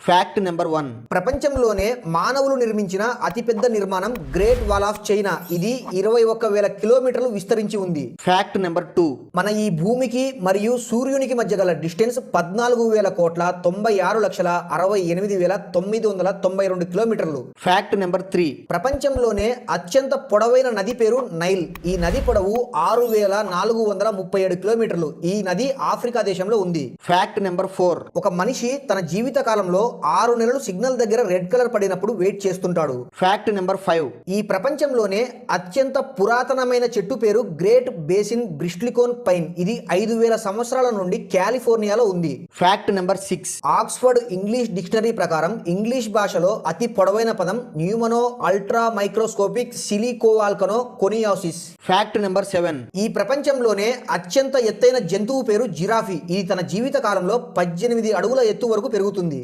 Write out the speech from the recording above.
Fact number 1. ప్రపంచంలోనే మానవులు నిర్మించిన అతిపెద్ద నిర్మాణం గ్రేట్ వాల్ ఆఫ్ చైనా. ఇది 21,000 కిలోమీటర్లు విస్తరించి ఉంది. Fact number 2. మన ఈ భూమికి మరియు సూర్యునికి మధ్య గల డిస్టెన్స్ 14,96,68,992 కిలోమీటర్లు. Fact number 3. ప్రపంచంలోనే అత్యంత పొడవైన నది పేరు నైల్. ఈ నది పొడవు 6,437 కిలోమీటర్లు. ఈ నది ఆఫ్రికా దేశంలో ఉంది. Fact number 4. ఒక మనిషి తన జీవిత కాలంలో 6 నెలలు సిగ్నల్ దగ్గర రెడ్ కలర్ పడినప్పుడు వెయిట్ చేస్తుంటాడు. Fact number 5. ఈ ప్రపంచంలోనే అత్యంత పురాతనమైన చెట్టు పేరు గ్రేట్ బేసిన్ బ్రిస్ట్లికోన్ పైన్. ఇది 5,000 సంవత్సరాల నుండి కాలిఫోర్నియాలో ఉంది. Fact number 6. Oxford English dictionary ప్రకారం ఇంగ్లీష్ భాషలో అతి పొడవైన పదం pneumonoultramicroscopicsilicovolcanoconiosis. Fact number 7. ఈ ప్రపంచంలోనే అత్యంత ఎత్తైన జంతువు పేరు జిరాఫీ. ఇది తన జీవిత కాలంలో 18 అడుగుల ఎత్తు వరకు పెరుగుతుంది.